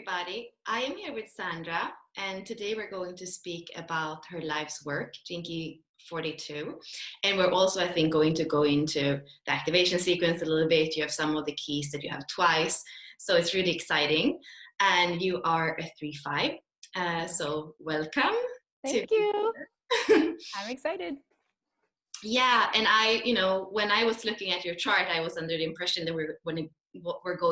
everybody. I am here with Sandra, and today we're going to speak about her life's work, Jinky 42. And we're also, I think, going to go into the activation sequence a little bit. You have some of the keys that you have twice, so it's really exciting. And you are a 3-5, so welcome. Thank you. I'm excited. Yeah, and when I was looking at your chart, I was under the impression that we're going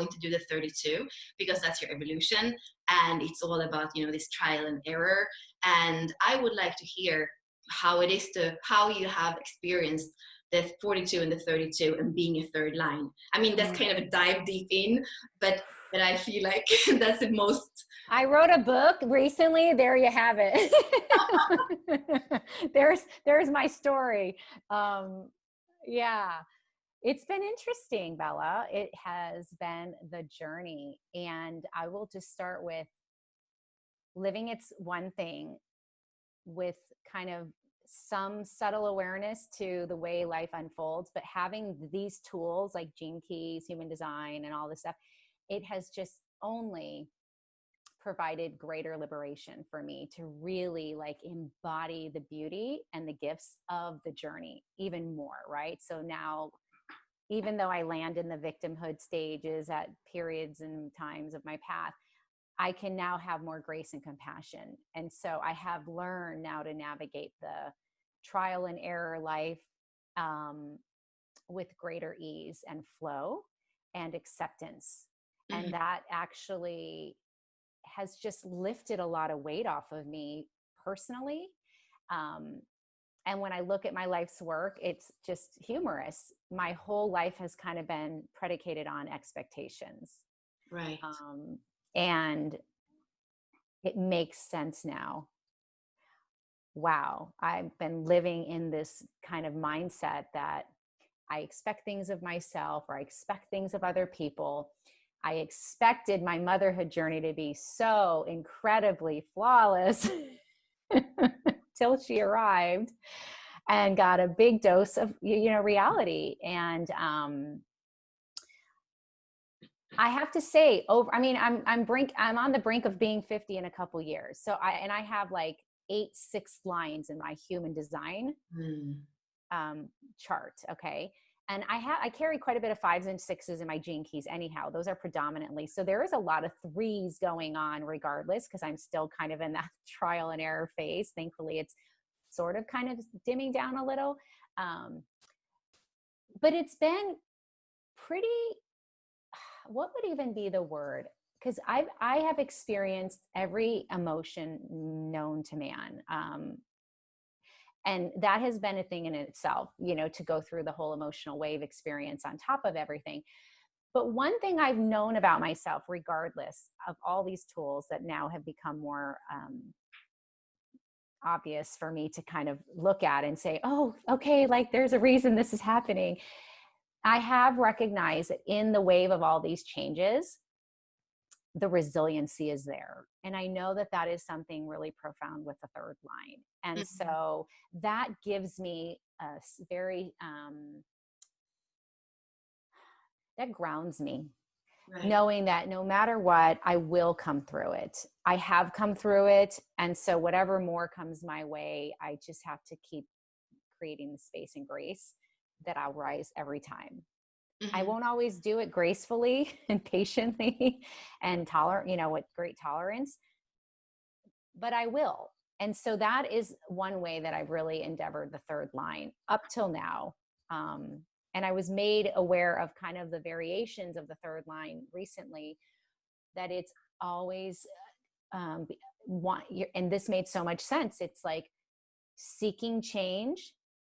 to do the 32 because that's your evolution, and it's all about this trial and error. And I would like to hear how you have experienced the 42 and the 32 and being a third line. I mean, that's kind of a dive deep in, but I feel like that's the most. I wrote a book recently. There you have it. There's my story. Yeah, it's been interesting, Bella. It has been the journey, and I will just start with living. It's one thing with kind of some subtle awareness to the way life unfolds, but having these tools like Gene Keys, human design, and all this stuff, it has just only provided greater liberation for me to really embody the beauty and the gifts of the journey even more, right? So now, even though I land in the victimhood stages at periods and times of my path, I can now have more grace and compassion. And so I have learned now to navigate the trial and error life with greater ease and flow and acceptance. Mm-hmm. And that actually has just lifted a lot of weight off of me personally. And when I look at my life's work, it's just humorous. My whole life has kind of been predicated on expectations. Right. And it makes sense now. Wow. I've been living in this kind of mindset that I expect things of myself, or I expect things of other people. I expected my motherhood journey to be so incredibly flawless till she arrived and got a big dose of, reality. And I have to say, I'm on the brink of being 50 in a couple years. So I have like 8 6 lines in my human design chart. Okay. And I carry quite a bit of 5s and 6s in my Gene Keys anyhow. Those are predominantly. So there is a lot of 3s going on regardless, because I'm still kind of in that trial and error phase. Thankfully, it's sort of kind of dimming down a little. But it's been pretty, what would even be the word? Because I have experienced every emotion known to man. And that has been a thing in itself, to go through the whole emotional wave experience on top of everything. But one thing I've known about myself, regardless of all these tools that now have become more obvious for me to kind of look at and say, oh, okay, like there's a reason this is happening. I have recognized that in the wave of all these changes, the resiliency is there. And I know that that is something really profound with the third line. And mm-hmm. So that gives me a very, that grounds me, right. Knowing that no matter what, I will come through it. I have come through it. And so whatever more comes my way, I just have to keep creating the space and grace that I'll rise every time. Mm-hmm. I won't always do it gracefully and patiently and with great tolerance, but I will. And so that is one way that I've really endeavored the third line up till now. And I was made aware of kind of the variations of the third line recently, that it's always and this made so much sense. It's like seeking change,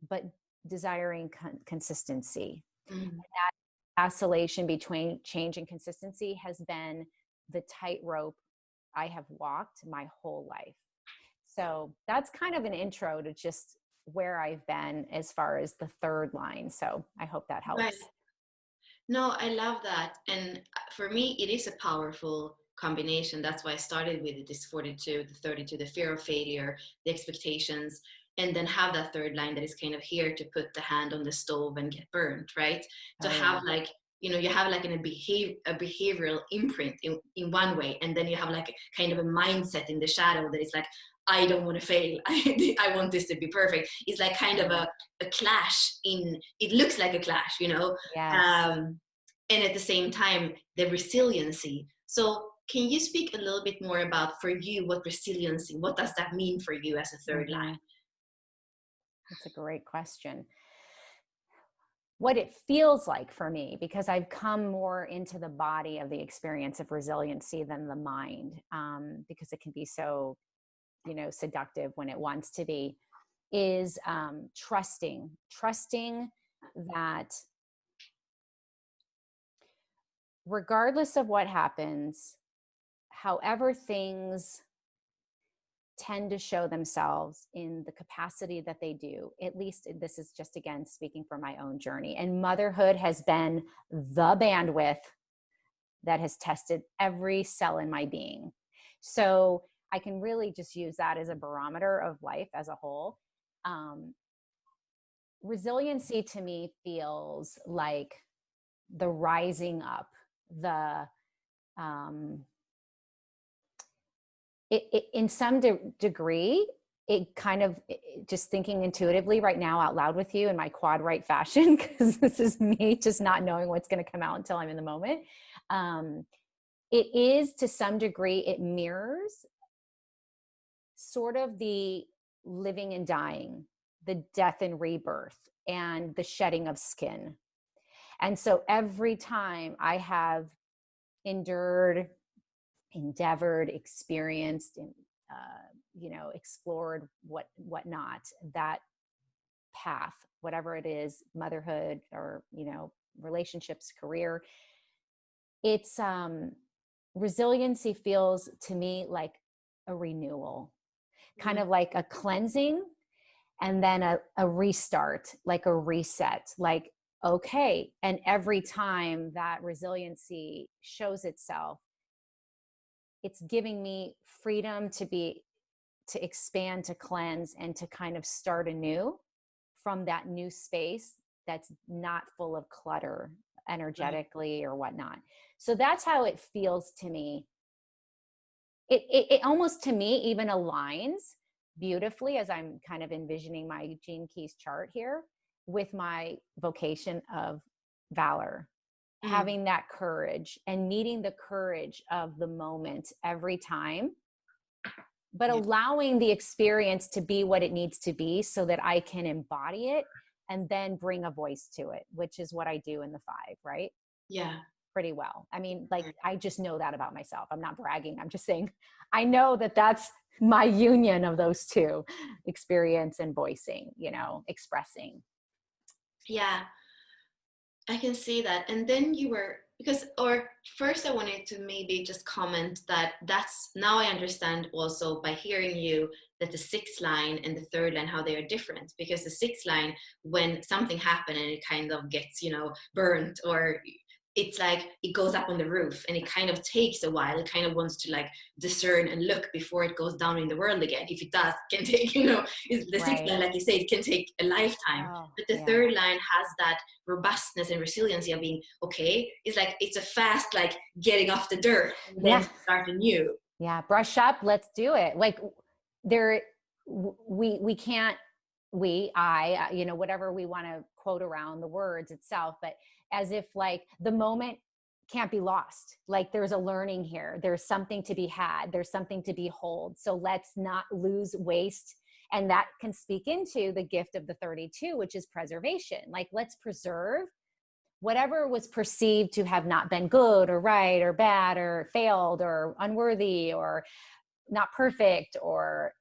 but desiring consistency. Mm-hmm. And that oscillation between change and consistency has been the tightrope I have walked my whole life. So that's kind of an intro to just where I've been as far as the third line. So I hope that helps. Right. No, I love that. And for me, it is a powerful combination. That's why I started with this 42, the 32, the fear of failure, the expectations, and then have that third line that is kind of here to put the hand on the stove and get burned, right? To have like you have like a behavioral imprint in one way, and then you have like a kind of a mindset in the shadow that is like, I don't want to fail. I want this to be perfect. It's like kind of a clash it looks like a clash, Yes. and at the same time, the resiliency. So can you speak a little bit more about, for you, what resiliency, what does that mean for you as a third Hmm. line? That's a great question. What it feels like for me, because I've come more into the body of the experience of resiliency than the mind, because it can be so, seductive when it wants to be, is trusting that regardless of what happens, however things tend to show themselves in the capacity that they do, at least this is just, again, speaking from my own journey, and motherhood has been the bandwidth that has tested every cell in my being. So I can really just use that as a barometer of life as a whole. Resiliency to me feels like the rising up, the in some degree, it kind of, just thinking intuitively right now out loud with you in my quad right fashion, because this is me just not knowing what's going to come out until I'm in the moment. It is, to some degree, it mirrors sort of the living and dying, the death and rebirth, and the shedding of skin. And so every time I have endured, endeavored, experienced, and explored whatnot, that path, whatever it is, motherhood or relationships, career, it's resiliency feels to me like a renewal, kind of like a cleansing, and then a restart, like a reset, like, okay. And every time that resiliency shows itself, it's giving me freedom to expand, to cleanse, and to kind of start anew from that new space that's not full of clutter energetically or whatnot. So that's how it feels to me. It almost, to me, even aligns beautifully, as I'm kind of envisioning my Gene Keys chart here, with my vocation of valor, having that courage and meeting the courage of the moment every time, but allowing the experience to be what it needs to be so that I can embody it and then bring a voice to it, which is what I do in the 5, right? Yeah. Pretty well. I mean, like, I just know that about myself. I'm not bragging. I'm just saying, I know that that's my union of those two: experience and voicing, expressing. Yeah, I can see that. And then or first I wanted to maybe just comment that's now I understand also by hearing you that the 6th line and the 3rd line, how they are different. Because the 6th line, when something happened and it kind of gets, burnt, or it's like it goes up on the roof and it kind of takes a while. It kind of wants to like discern and look before it goes down in the world again. If it does, it can take, is the 6th Right. line, like you say, it can take a lifetime. Oh, But the yeah. 3rd line has that robustness and resiliency of being okay. It's like it's a fast like getting off the dirt and then Yeah. start anew. Yeah. Brush up. Let's do it. Like, there, we can't, whatever we want to quote around the words itself, but as if like the moment can't be lost. Like, there's a learning here. There's something to be had. There's something to behold. So let's not lose, waste. And that can speak into the gift of the 32, which is preservation. Like, let's preserve whatever was perceived to have not been good or right or bad or failed or unworthy or not perfect, or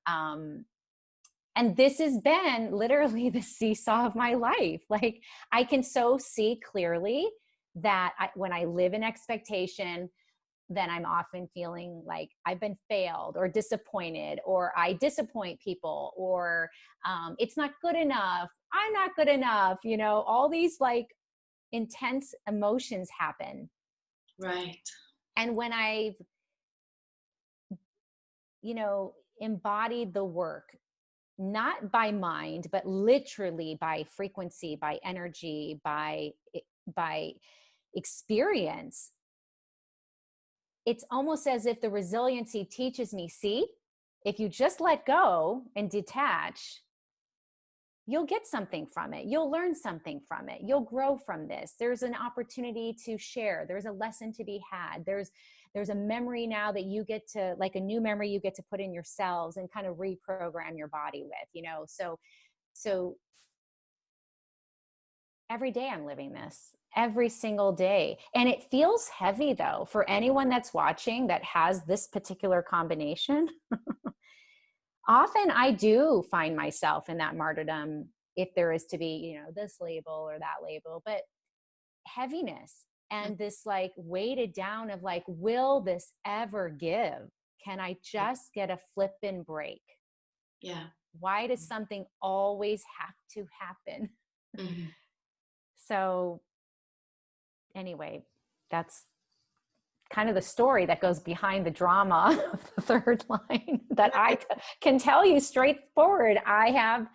and this has been literally the seesaw of my life. Like, I can so see clearly that when I live in expectation, then I'm often feeling like I've been failed or disappointed, or I disappoint people, or it's not good enough, I'm not good enough, all these like intense emotions happen. Right. And when I've, embodied the work, not by mind, but literally by frequency, by energy, by experience, it's almost as if the resiliency teaches me, see, if you just let go and detach, you'll get something from it. You'll learn something from it. You'll grow from this. There's an opportunity to share. There's a lesson to be had. There's a memory now that you get to, like a new memory you get to put in your cells and kind of reprogram your body with, you know? So every day I'm living this, every single day. And it feels heavy though, for anyone that's watching that has this particular combination. Often I do find myself in that martyrdom, if there is to be, you know, this label or that label, but heaviness and this like weighted down of like, will this ever give? Can I just get a flippin' break? Yeah. Why does something always have to happen? Mm-hmm. So anyway, that's kind of the story that goes behind the drama of the third line that I can tell you straightforward I have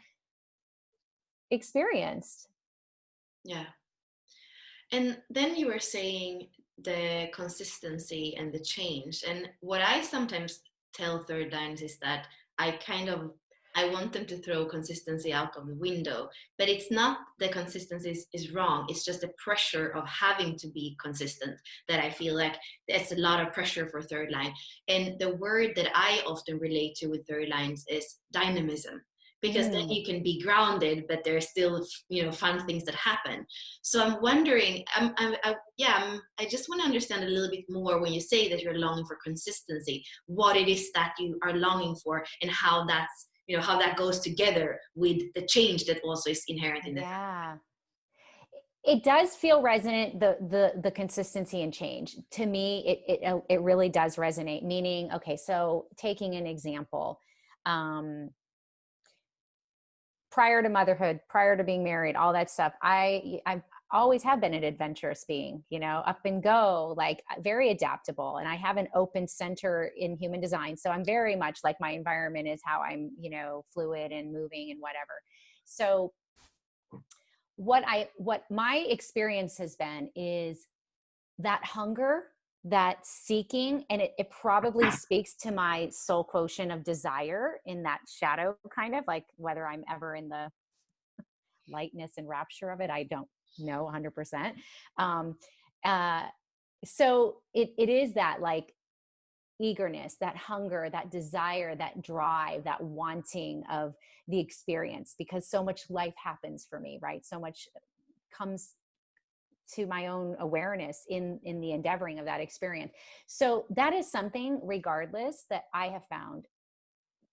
experienced. Yeah. And then you were saying the consistency and the change. And what I sometimes tell third lines is that I want them to throw consistency out of the window, but it's not the consistency is wrong. It's just the pressure of having to be consistent that I feel like it's a lot of pressure for third line. And the word that I often relate to with third lines is dynamism, because then you can be grounded, but there's still, you know, fun things that happen. So I'm wondering, I just want to understand a little bit more when you say that you're longing for consistency, what it is that you are longing for and how that's, you know, how that goes together with the change that also is inherent in the It does feel resonant, the consistency and change. To me, it really does resonate, meaning, okay, so taking an example, prior to motherhood, prior to being married, all that stuff, I've always have been an adventurous being, you know, up and go, like very adaptable. And I have an open center in human design. So I'm very much like my environment is how I'm, you know, fluid and moving and whatever. So what my experience has been is that hunger, that seeking, and it probably speaks to my soul quotient of desire in that shadow, kind of like whether I'm ever in the lightness and rapture of it, I don't know 100%. So it is that like eagerness, that hunger, that desire, that drive, that wanting of the experience, because so much life happens for me, right? So much comes to my own awareness in the endeavoring of that experience. So that is something, regardless, that I have found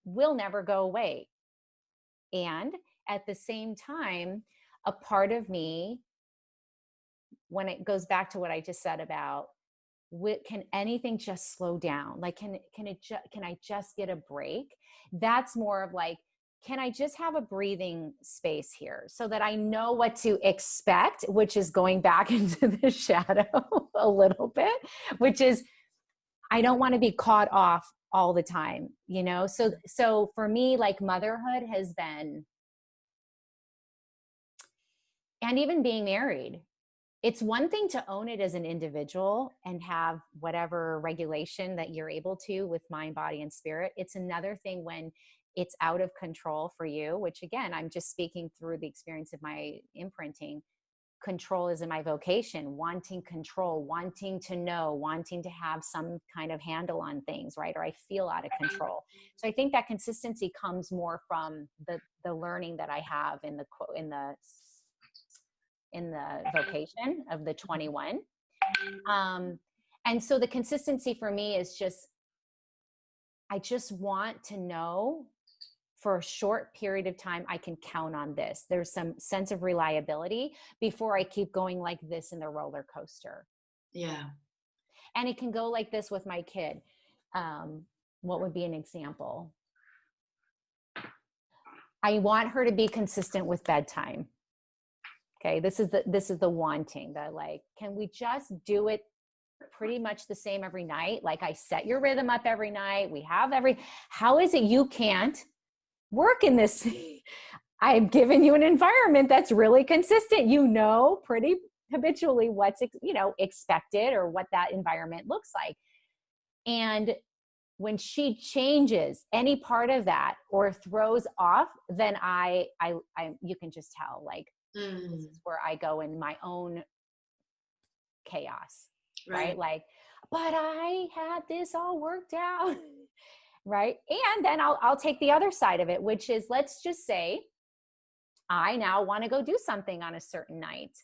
will never go away. And at the same time, a part of me, when it goes back to what I just said about, can anything just slow down? Like, can I just get a break? That's more of like, can I just have a breathing space here so that I know what to expect, which is going back into the shadow a little bit, which is, I don't want to be caught off all the time, you know? So for me, like motherhood has been, and even being married, it's one thing to own it as an individual and have whatever regulation that you're able to with mind, body, and spirit. It's another thing when it's out of control for you, which again, I'm just speaking through the experience of my imprinting. Control is in my vocation, wanting control, wanting to know, wanting to have some kind of handle on things, right? Or I feel out of control. So I think that consistency comes more from the learning that I have in the vocation of the 21. And so the consistency for me is just, I just want to know for a short period of time, I can count on this. There's some sense of reliability before I keep going like this in the roller coaster. Yeah. And it can go like this with my kid. What would be an example? I want her to be consistent with bedtime. Okay, this is the wanting, that like, can we just do it pretty much the same every night? Like I set your rhythm up every night. We have how is it you can't work in this? I've given you an environment that's really consistent, you know, pretty habitually what's, expected or what that environment looks like. And when she changes any part of that or throws off, then I you can just tell, like, this is where I go in my own chaos, right? Like, but I had this all worked out, right? And then I'll take the other side of it, which is, let's just say I now want to go do something on a certain night.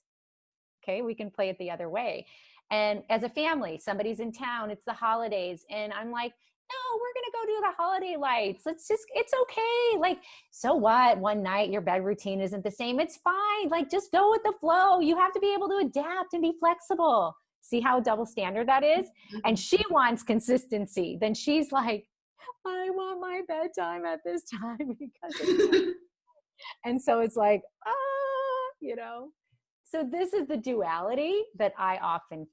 Okay, we can play it the other way. And as a family, somebody's in town, it's the holidays, and I'm like, no, we're going to go do the holiday lights. It's okay. Like, so what? One night your bed routine isn't the same. It's fine. Like, just go with the flow. You have to be able to adapt and be flexible. See how double standard that is? And she wants consistency. Then she's like, I want my bedtime at this time because and so it's like, so this is the duality that I often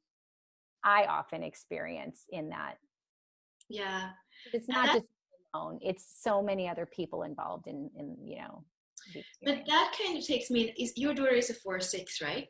experience in that. Yeah. It's not just alone. It's so many other people involved in the experience. But that kind of takes me, your daughter is a 4/6, right?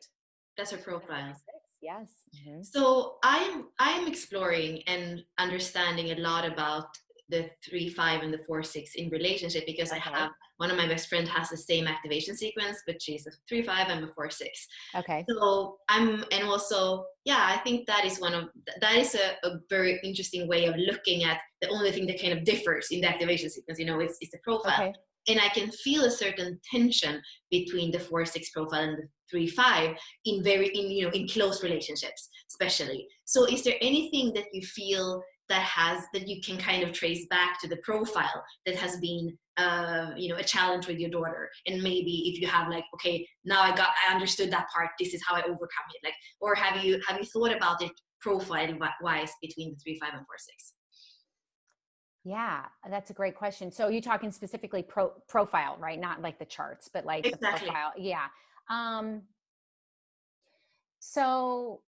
That's her profile. 6, yes. Mm-hmm. So I'm exploring and understanding a lot about the 3/5 and the 4/6 in relationship, because I have one of my best friends has the same activation sequence, but she's a 3/5 and a 4/6. Okay. So I think that is a very interesting way of looking at the only thing that kind of differs in the activation sequence, is the profile. Okay. And I can feel a certain tension between the 4/6 profile and the 3/5 in close relationships, especially. So is there anything that you feel that you can kind of trace back to the profile that has been a challenge with your daughter? And maybe if you have, like, okay, now I understood that part, this is how I overcome it, like, or have you thought about it profile wise between the 3/5 and 4/6? Yeah, that's a great question. So you're talking specifically profile, right? Not like the charts, but like exactly. The profile. Yeah. So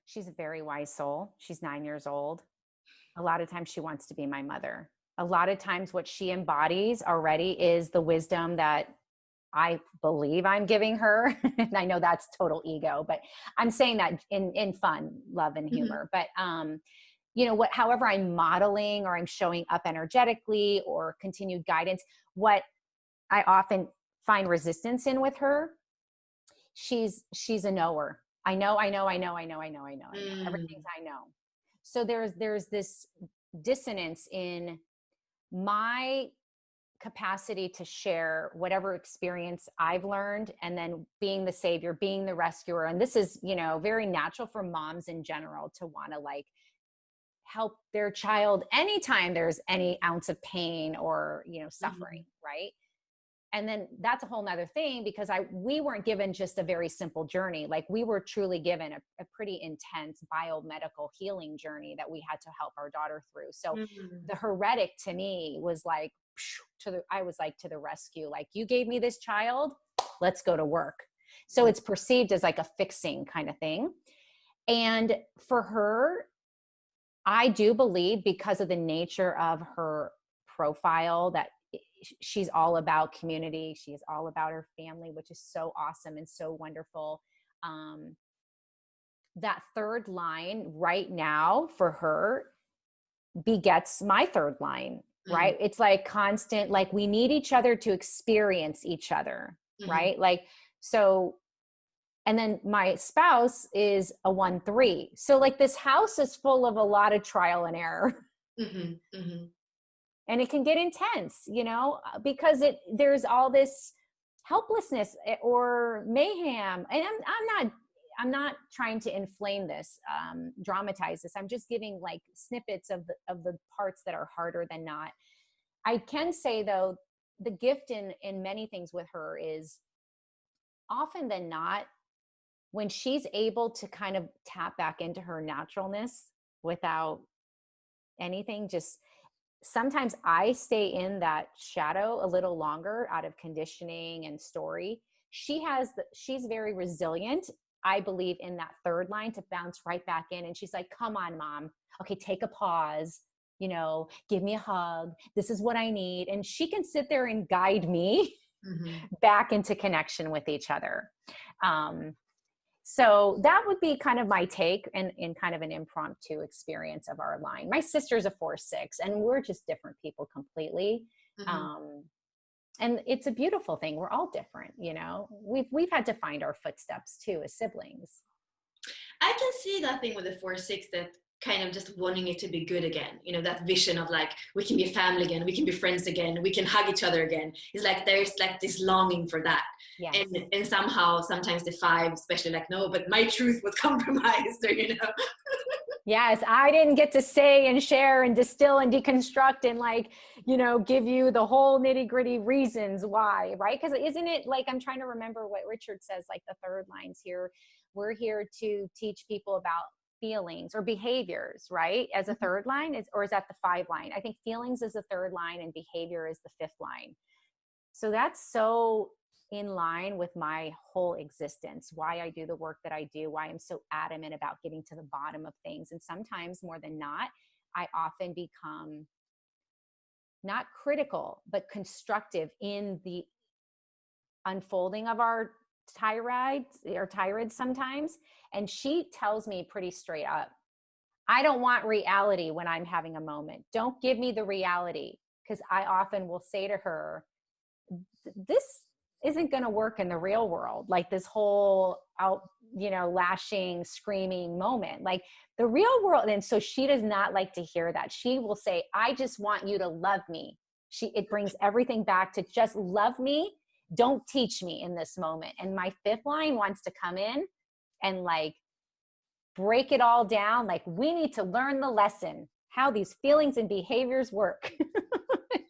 she's a very wise soul. She's 9 years old. A lot of times she wants to be my mother. A lot of times what she embodies already is the wisdom that I believe I'm giving her. And I know that's total ego, but I'm saying that in fun, love, and humor. Mm-hmm. But however I'm modeling or I'm showing up energetically or continued guidance, what I often find resistance in with her, she's a knower. I know. Mm. Everything's I know. So there's this dissonance in my capacity to share whatever experience I've learned, and then being the savior, being the rescuer. And this is, very natural for moms in general to want to, like, help their child anytime there's any ounce of pain or, suffering. Mm-hmm. Right. And then that's a whole nother thing, because we weren't given just a very simple journey. like, we were truly given a pretty intense biomedical healing journey that we had to help our daughter through. So the heretic to me was like, I was like, to the rescue. Like, you gave me this child, let's go to work. So it's perceived as like a fixing kind of thing. And for her, I do believe, because of the nature of her profile, that she's all about community. She is all about her family, which is so awesome and so wonderful. That third line right now for her begets my third line, right? Mm-hmm. It's like constant, like, we need each other to experience each other, mm-hmm. right? Like, so, and then my spouse is a 1/3. So, like, this house is full of a lot of trial and error. Mm-hmm. Mm-hmm. And it can get intense, because there's all this helplessness or mayhem. And I'm not trying to inflame this, dramatize this. I'm just giving, like, snippets of the parts that are harder than not. I can say, though, the gift in many things with her is, often than not, when she's able to kind of tap back into her naturalness without anything, just sometimes I stay in that shadow a little longer out of conditioning and story. She's very resilient, I believe, in that third line, to bounce right back in. And she's like, come on, mom. Okay, take a pause, give me a hug. This is what I need. And she can sit there and guide me back into connection with each other. So that would be kind of my take in kind of an impromptu experience of our line. My sister's a 4/6, and we're just different people completely. And it's a beautiful thing. We're all different, you know. We've had to find our footsteps too as siblings. I can see that thing with the 4/6, that kind of just wanting it to be good again. You know, that vision of like, we can be a family again, we can be friends again, we can hug each other again. It's like there's like this longing for that. Yes. And somehow sometimes the 5 especially, like, no, but my truth was compromised, or you know. Yes, I didn't get to say and share and distill and deconstruct and like, you know, give you the whole nitty gritty reasons why, right? Because isn't it like, I'm trying to remember what Richard says, like the third line's here. We're here to teach people about feelings or behaviors, right? As a third line is, or is that the 5 line? I think feelings is the third line and behavior is the 5th line. So that's so in line with my whole existence, why I do the work that I do, why I'm so adamant about getting to the bottom of things. And sometimes more than not, I often become not critical, but constructive in the unfolding of our tirades sometimes. And she tells me pretty straight up, I don't want reality when I'm having a moment. Don't give me the reality. Because I often will say to her, this isn't going to work in the real world. Like this whole lashing, screaming moment, like the real world. And so she does not like to hear that. She will say, I just want you to love me. It brings everything back to just love me. Don't teach me in this moment. And my 5th line wants to come in and like break it all down. Like we need to learn the lesson, how these feelings and behaviors work.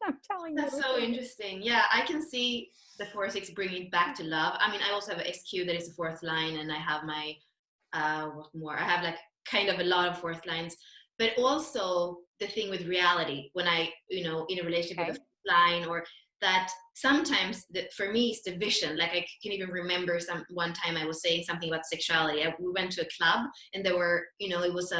I'm telling you. That's so interesting. Yeah, I can see the 4/6 bringing it back to love. I mean, I also have an SQ that is the 4th line, and I have my what more? I have like kind of a lot of 4th lines, but also the thing with reality when I, you know, in a relationship with a 5th line, or that sometimes for me it's the vision. Like I can even remember one time I was saying something about sexuality. We went to a club and there were, you know, it was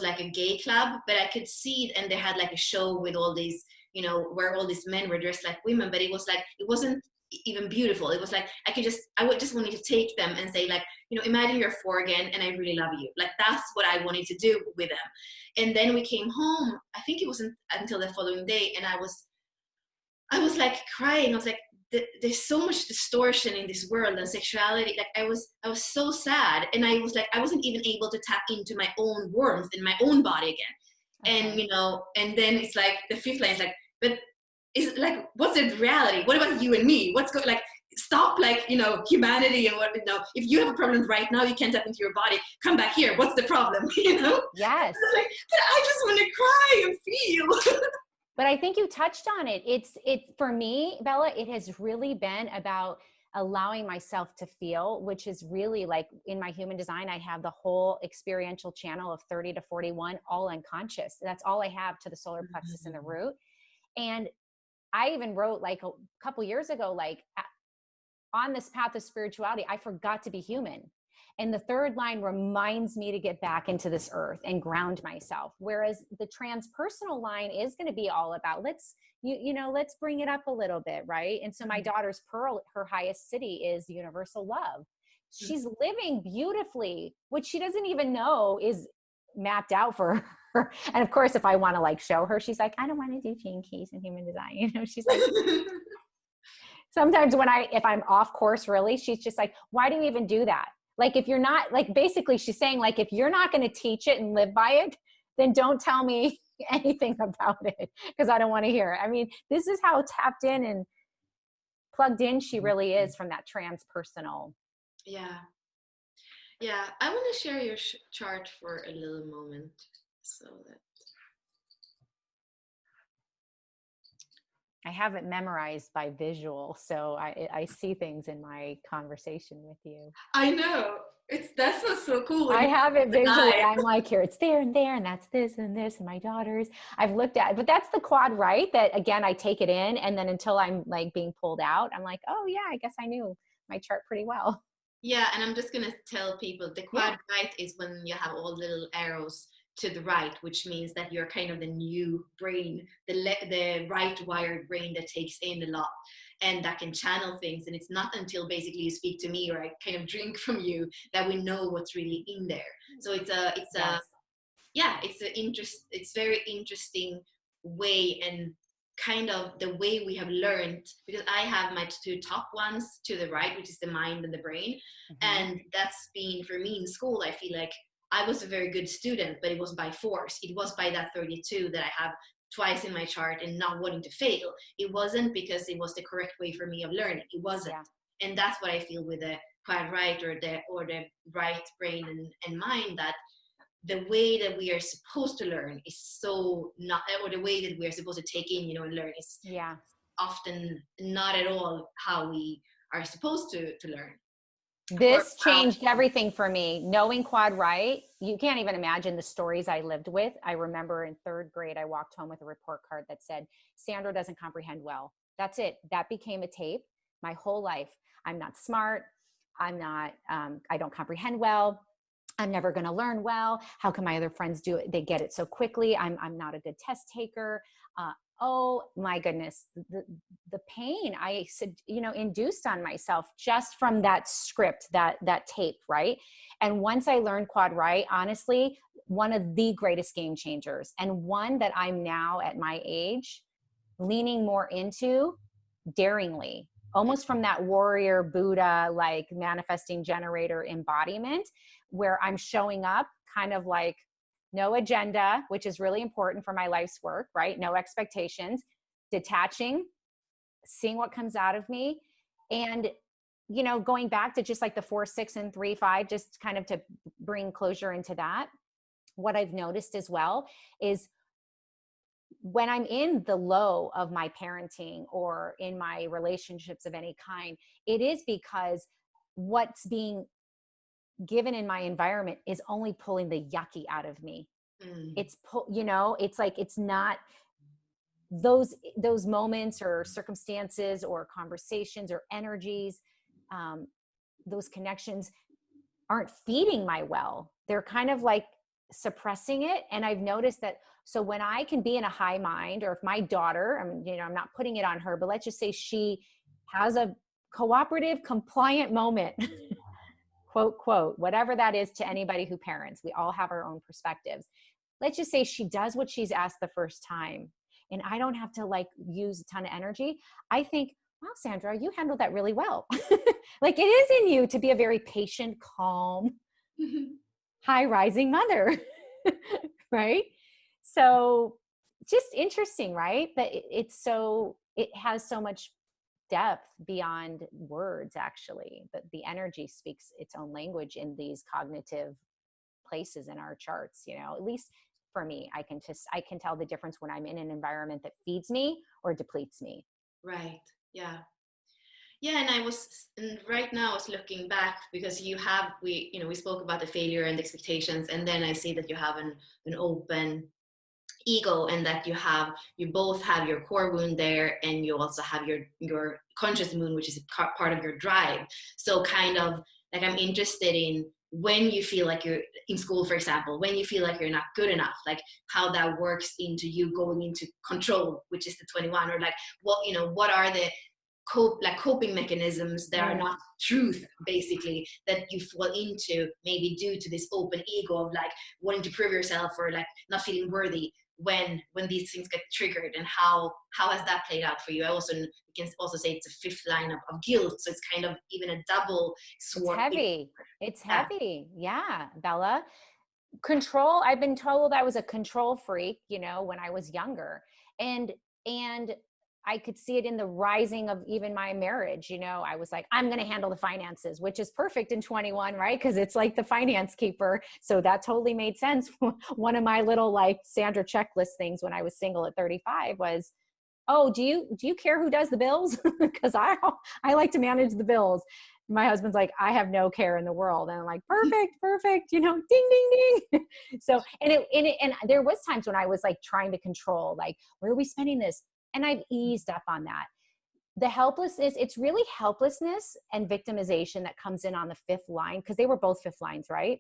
like a gay club, but I could see it, and they had like a show with all these, you know, where all these men were dressed like women, but it was like, it wasn't even beautiful. It was like, I would just wanted to take them and say like, you know, imagine you're 4 again and I really love you. Like that's what I wanted to do with them. And then we came home, I think it wasn't until the following day, and I was like crying. I was like, there's so much distortion in this world and sexuality. Like I was so sad, and I was like, I wasn't even able to tap into my own warmth in my own body again. Okay. And you know, and then it's like the 5th line is like, but is like, what's the reality? What about you and me? What's going, like, stop, like, you know, humanity and what, you know, if you have a problem right now, you can't tap into your body, come back here. What's the problem? You know? Yes. Like, but I just want to cry and feel. But I think you touched on it. It's for me, Bella, it has really been about allowing myself to feel, which is really like in my human design, I have the whole experiential channel of 30 to 41, all unconscious. That's all I have to the solar plexus and the root. And I even wrote like a couple years ago, like on this path of spirituality, I forgot to be human. And the 3rd line reminds me to get back into this earth and ground myself. Whereas the transpersonal line is going to be all about, let's bring it up a little bit. Right. And so my daughter's Pearl, her highest city is universal love. She's living beautifully, which she doesn't even know is mapped out for her. And of course, if I want to like show her, she's like, I don't want to do gene keys and human design. You know, she's like, sometimes if I'm off course, really, she's just like, why do you even do that? Like, if you're not, like, basically she's saying, like, if you're not going to teach it and live by it, then don't tell me anything about it, because I don't want to hear it. I mean, this is how tapped in and plugged in she really is from that transpersonal. Yeah. Yeah. I want to share your chart for a little moment so that. I have it memorized by visual, so I see things in my conversation with you. I know. That's what's so cool. I have it visually. I'm like, here, it's there, and that's this and this, and my daughters. I've looked at it, but that's the quad, right? That again, I take it in, and then until I'm like being pulled out, I'm like, oh yeah, I guess I knew my chart pretty well. Yeah, and I'm just gonna tell people the quad right is when you have all little arrows to the right, which means that you're kind of the new brain, the right wired brain that takes in a lot and that can channel things. And it's not until basically you speak to me or I kind of drink from you that we know what's really in there. So Yes. yeah, it's very interesting way, and kind of the way we have learned, because I have my two top ones to the right, which is the mind and the brain. Mm-hmm. And that's been for me in school. I feel like I was a very good student, but it was by force. It was by that 32 that I have twice in my chart and not wanting to fail. It wasn't because it was the correct way for me of learning. It wasn't. Yeah. And that's what I feel with the quad right, or the right brain and mind, that the way that we are supposed to learn is so not, or the way that we are supposed to take in, and learn is Yeah. often not at all how we are supposed to learn. Or This changed everything for me. Knowing quad right, you can't even imagine the stories I lived with. I remember in third grade, I walked home with a report card that said, Sandra doesn't comprehend well. That's it. That became a tape my whole life. I'm not smart. I don't comprehend well. I'm never going to learn well. How can my other friends do it? They get it so quickly. I'm not a good test taker. Oh my goodness, the pain I said, induced on myself just from that script, that tape, right? And once I learned quad right, honestly, one of the greatest game changers, and one that I'm now at my age leaning more into daringly, almost from that warrior Buddha, like manifesting generator embodiment, where I'm showing up kind of like no agenda, which is really important for my life's work, right? No expectations, detaching, seeing what comes out of me. And, going back to just like the 4, 6, and 3, 5, just kind of to bring closure into that. What I've noticed as well is when I'm in the low of my parenting or in my relationships of any kind, it is because what's being given in my environment is only pulling the yucky out of me. It's it's like, it's not those moments or circumstances or conversations or energies, those connections aren't feeding my well. They're kind of like suppressing it. And I've noticed that. So when I can be in a high mind, or if my daughter, I'm not putting it on her, but let's just say she has a cooperative, compliant moment, quote, whatever that is to anybody who parents, we all have our own perspectives. Let's just say she does what she's asked the first time, and I don't have to like use a ton of energy. I think, wow, Sandra, you handled that really well. Like, it is in you to be a very patient, calm, high rising mother. Right? So just interesting, right? That it has so much depth beyond words, actually. But the energy speaks its own language in these cognitive places in our charts, at least for me. I can tell the difference when I'm in an environment that feeds me or depletes me. Right. Yeah. Yeah, and right now I was looking back, because we spoke about the failure and the expectations, and then I see that you have an open ego, and that you both have your core wound there, and you also have your conscious wound, which is part of your drive. So kind of like, I'm interested in when you feel like you're in school, for example, when you feel like you're not good enough, like how that works into you going into control, which is the 21, or like what are the coping mechanisms that are not truth, basically, that you fall into, maybe due to this open ego of like wanting to prove yourself, or like not feeling worthy when these things get triggered. And how has that played out for you? We can also say it's a fifth line of guilt, so it's kind of even a double sword. It's heavy. Yeah, Bella. Control. I've been told I was a control freak, when I was younger, and I could see it in the rising of even my marriage. I was like, I'm going to handle the finances, which is perfect in 21, right? Because it's like the finance keeper. So that totally made sense. One of my little like Sandra checklist things when I was single at 35 was, oh, do you care who does the bills? Because I like to manage the bills. My husband's like, I have no care in the world. And I'm like, perfect, ding, ding, ding. So, and there was times when I was like trying to control, like, where are we spending this? And I've eased up on that. The helplessness, it's really helplessness and victimization that comes in on the fifth line, because they were both fifth lines, right?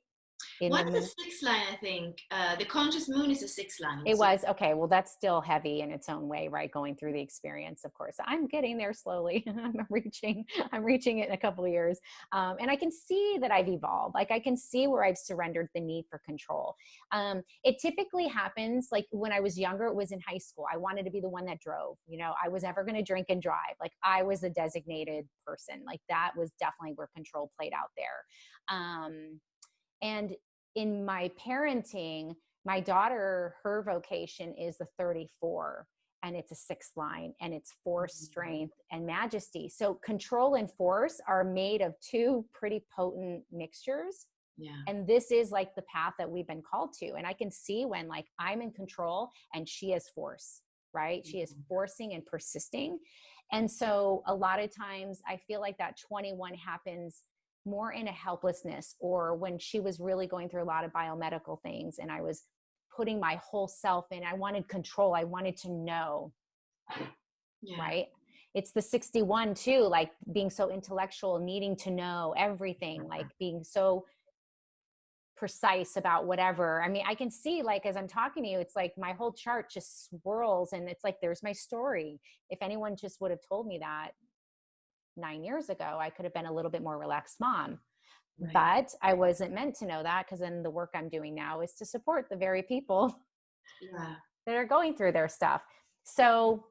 in What the is moon. the sixth line? I think the conscious moon is a sixth line. It So was okay. Well, that's still heavy in its own way, right? Going through the experience, of course. I'm getting there slowly. I'm reaching it in a couple of years, and I can see that I've evolved. Like I can see where I've surrendered the need for control. It typically happens like when I was younger. It was in high school. I wanted to be the one that drove. You know, I was never going to drink and drive. Like I was a designated person. Like that was definitely where control played out there. And in my parenting, my daughter, her vocation is the 34, and it's a sixth line, and it's force, strength, and majesty. So control and force are made of two pretty potent mixtures. yeah. And this is like the path that we've been called to. And I can see when like I'm in control and she is force, right? She is forcing and persisting. And so a lot of times I feel like that 21 happens more in a helplessness, or when she was really going through a lot of biomedical things and I was putting my whole self in. I wanted control. I wanted to know, Yeah. right? It's the 61 too, like being so intellectual, needing to know everything, like being so precise about whatever. I mean, I can see like, as I'm talking to you, it's like my whole chart just swirls and it's like, there's my story. If anyone just would have told me that 9 years ago, I could have been a little bit more relaxed mom. Right. But I wasn't meant to know that, because then the work I'm doing now is to support the very people that are going through their stuff. So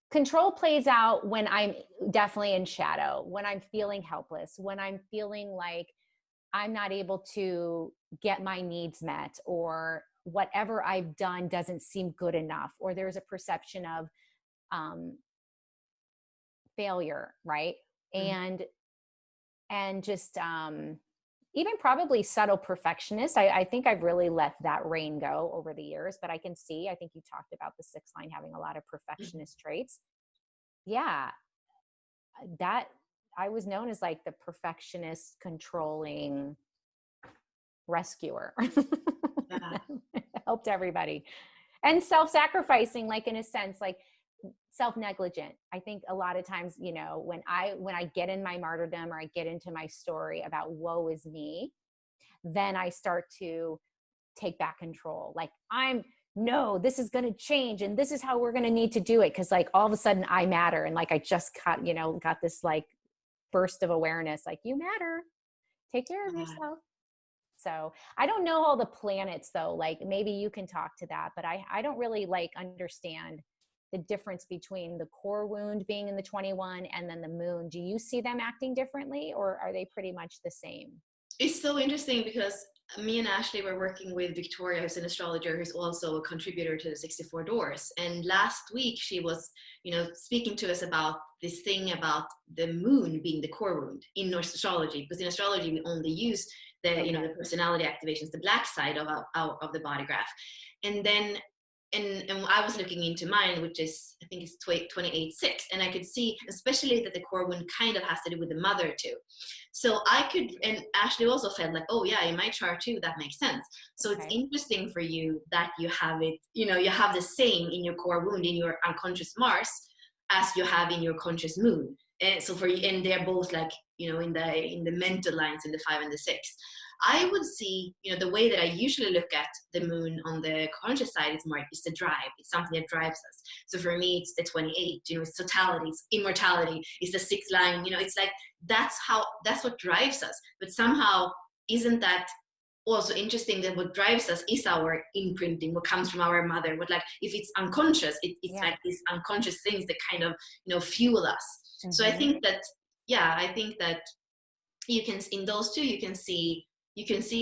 control plays out when I'm definitely in shadow, when I'm feeling helpless, when I'm feeling like I'm not able to get my needs met, or whatever I've done doesn't seem good enough, or there's a perception of failure, right? And just even probably subtle perfectionist. I think I've really let that reign go over the years, but I can see, I think you talked about the sixth line having a lot of perfectionist traits. Yeah, that I was known as like the perfectionist, controlling rescuer. Helped everybody. And self-sacrificing, like in a sense, like self-negligent. I think a lot of times, you know, when I get in my martyrdom, or I get into my story about woe is me, then I start to take back control. Like no, this is going to change, and this is how we're going to need to do it. Cause like all of a sudden I matter. And like, I just got this like burst of awareness, like you matter, take care of yourself. So I don't know all the planets though. Like maybe you can talk to that, but I don't really like understand the difference between the core wound being in the 21 and then the moon. Do you see them acting differently, or are they pretty much the same? It's so interesting because me and Ashley were working with Victoria, who's an astrologer, who's also a contributor to the 64 Doors. And last week she was, speaking to us about this thing about the moon being the core wound in Norse astrology. Because in astrology, we only use the, the personality activations, the black side of the body graph. And then and I was looking into mine, which is, I think it's 28-6. And I could see, especially that the core wound kind of has to do with the mother too. So I could, and Ashley also felt like, oh yeah, in my chart too, that makes sense. So It's interesting for you that you have it, you have the same in your core wound, in your unconscious Mars, as you have in your conscious moon. And so for you, and they're both like, in the mental lines, in the 5 and the 6. I would see, the way that I usually look at the moon on the conscious side is the drive. It's something that drives us. So for me, it's the 28, it's totality, it's immortality, it's the 6th line, it's like, that's what drives us. But somehow, isn't that also interesting that what drives us is our imprinting, what comes from our mother, what, like, if it's unconscious, it's like these unconscious things that kind of, fuel us. Mm-hmm. So I think that you can, in those two, you can see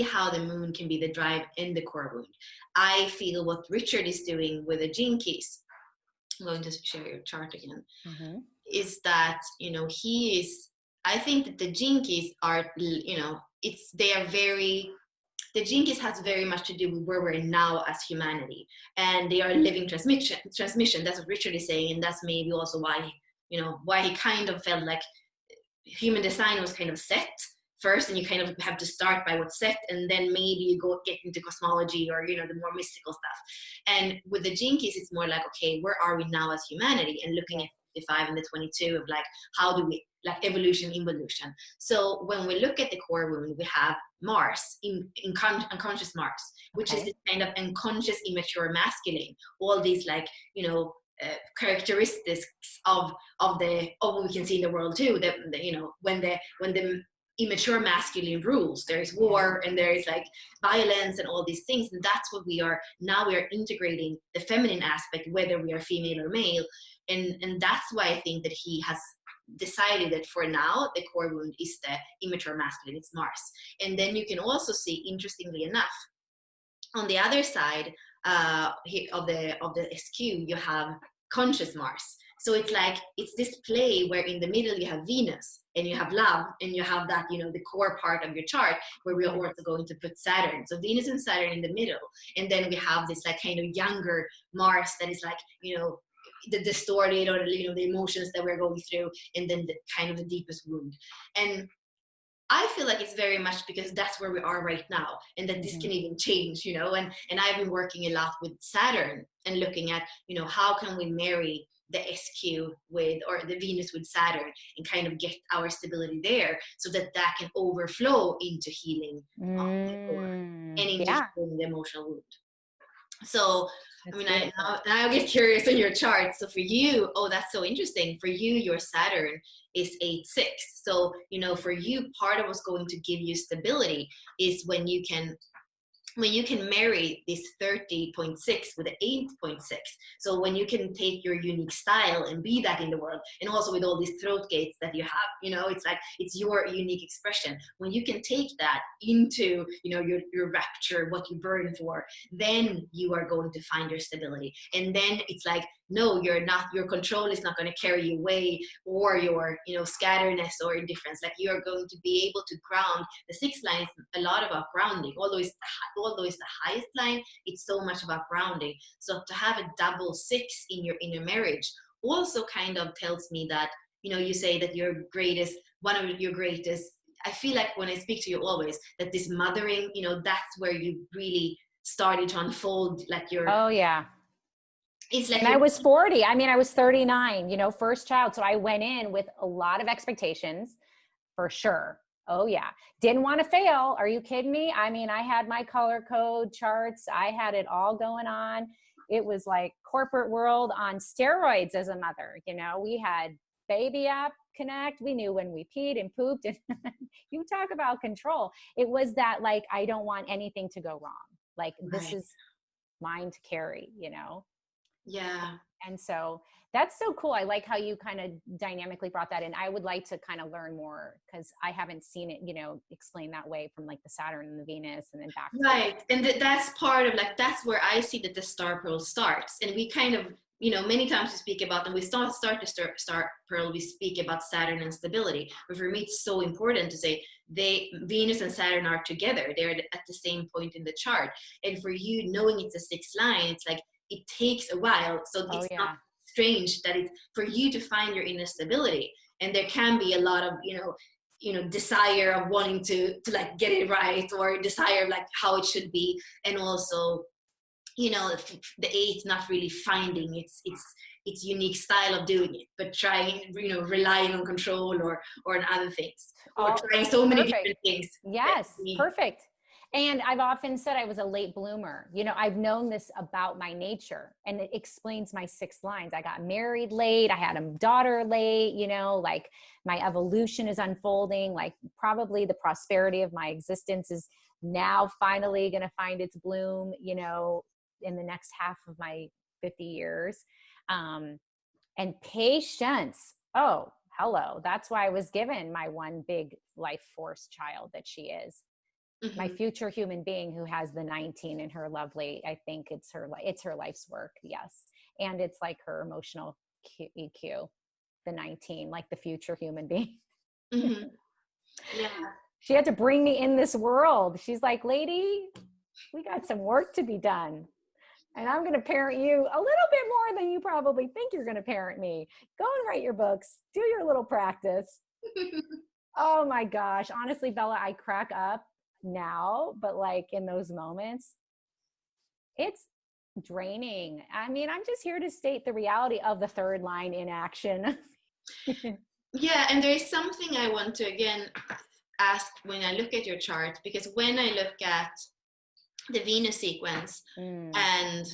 how the moon can be the drive in the core wound. I feel what Richard is doing with the gene keys, I'm going to share your chart again, is that, I think that the gene keys are, the gene keys has very much to do with where we're now as humanity. And they are living transmission. That's what Richard is saying. And that's maybe also why he kind of felt like human design was kind of set first, and you kind of have to start by what's set, and then maybe you get into cosmology or the more mystical stuff. And with the gene keys, it's more like, okay, where are we now as humanity, and looking at 55 and the 22 of like, how do we, like evolution, involution. So when we look at the core wound, we have Mars, unconscious Mars, which is Okay. this kind of unconscious, immature masculine. All these like, characteristics of what we can see in the world too. That when the immature masculine rules, there is war and there is like violence and all these things, and that's what we are now. We are integrating the feminine aspect, whether we are female or male, and that's why I think that he has decided that for now the core wound is the immature masculine, it's Mars. And then you can also see, interestingly enough, on the other side of the SQ, you have conscious Mars. So it's like, it's this play where in the middle you have Venus and you have love, and you have that, the core part of your chart where we're also going to put Saturn. So Venus and Saturn in the middle. And then we have this like kind of younger Mars that is like, the distorted, or the emotions that we're going through, and then the kind of the deepest wound. And I feel like it's very much because that's where we are right now, and that this can even change, and I've been working a lot with Saturn and looking at, how can we marry the SQ with, or the Venus with Saturn, and kind of get our stability there, so that can overflow into healing the core and into healing the emotional wound. So, I get curious on your chart. So for you, that's so interesting. For you, your Saturn is 8-6. So, for you, part of what's going to give you stability is when you can marry this 30.6 with the 8.6. So when you can take your unique style and be that in the world, and also with all these throat gates that you have, it's like, it's your unique expression. When you can take that into, your rapture, what you burn for, then you are going to find your stability. And then it's like, no, you're not, your control is not going to carry you away, or your, scatterness or indifference. Like, you're going to be able to ground. The sixth line is a lot about grounding. Although it's the highest line, it's so much about grounding. So to have a double 6 in your marriage also kind of tells me that, you say that one of your greatest, I feel like when I speak to you always, that this mothering, that's where you really started to unfold, like your, it's like, and I was 40. I was 39, first child. So I went in with a lot of expectations, for sure. Oh yeah. Didn't want to fail. Are you kidding me? I had my color code charts. I had it all going on. It was like corporate world on steroids as a mother. We had baby app connect. We knew when we peed and pooped, and you talk about control. It was that, like, I don't want anything to go wrong. Like, this is mine to carry, Yeah. And so that's so cool. I like how you kind of dynamically brought that in. I would like to kind of learn more, because I haven't seen it, explained that way, from like the Saturn and the Venus and then back. Right. And that's part of, like, that's where I see that the star pearl starts. And we kind of, many times we speak about, and we start the star pearl, we speak about Saturn and stability. But for me, it's so important to say Venus and Saturn are together. They're at the same point in the chart. And for you, knowing it's a sixth line, it's like, it takes a while. So it's not strange that it's for you to find your inner stability. And there can be a lot of, desire of wanting to like get it right, or desire of like how it should be. And also, the eighth not really finding its unique style of doing it, but trying, relying on control or on other things, or trying so many different things. Yes, perfect. And I've often said I was a late bloomer. I've known this about my nature, and it explains my 6 lines. I got married late. I had a daughter late, like my evolution is unfolding. Like, probably the prosperity of my existence is now finally going to find its bloom, in the next half of my 50 years. And patience. Oh, hello. That's why I was given my one big life force child that she is. My future human being, who has the 19 in her lovely, I think it's her life's work. Yes. And it's like her emotional EQ, the 19, like the future human being. Yeah. She had to bring me in this world. She's like, lady, we got some work to be done. And I'm going to parent you a little bit more than you probably think you're going to parent me. Go and write your books. Do your little practice. Oh my gosh. Honestly, Bella, I crack up now, but like in those moments, it's draining. I mean, I'm just here to state the reality of the third line in action. Yeah, and there is something I want to again ask when I look at your chart, because when I look at the Venus sequence and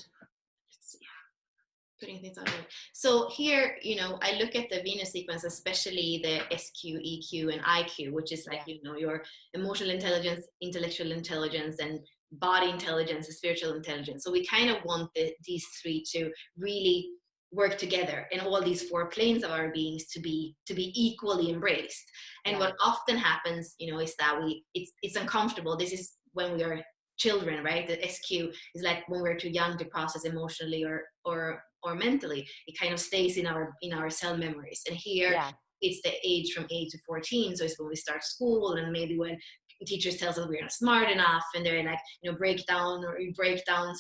putting things out there. So here, I look at the Venus sequence, especially the SQ, EQ, and IQ, which is like, your emotional intelligence, intellectual intelligence, and body intelligence, and spiritual intelligence. So we kind of want these three to really work together, and all these four planes of our beings to be equally embraced. And what often happens, is that it's uncomfortable. This is when we are children, right? The SQ is like when we're too young to process emotionally or mentally. It kind of stays in our cell memories. And here it's the age from 8 to 14. So it's when we start school, and maybe when teachers tells us we're not smart enough, and they're like, breakdowns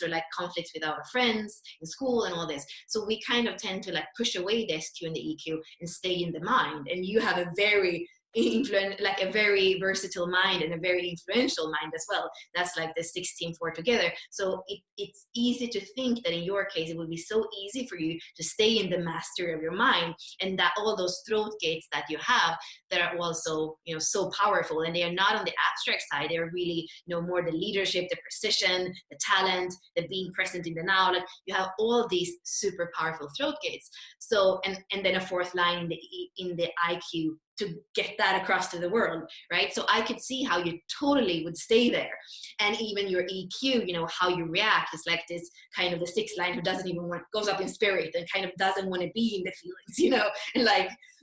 or like conflicts with our friends in school and all this. So we kind of tend to like push away the SQ and the EQ and stay in the mind. And you have a very a very versatile mind and a very influential mind as well. That's like the 16-4 together. So it's easy to think that in your case it would be so easy for you to stay in the mastery of your mind, and that all those throat gates that you have that are also so powerful, and they are not on the abstract side. They're really more the leadership, the precision, the talent, the being present in the now. Like you have all these super powerful throat gates. So and then a fourth line in the IQ to get that across to the world, right? So I could see how you totally would stay there. And even your EQ, how you react is like this kind of the sixth line who doesn't even goes up in spirit and kind of doesn't want to be in the feelings,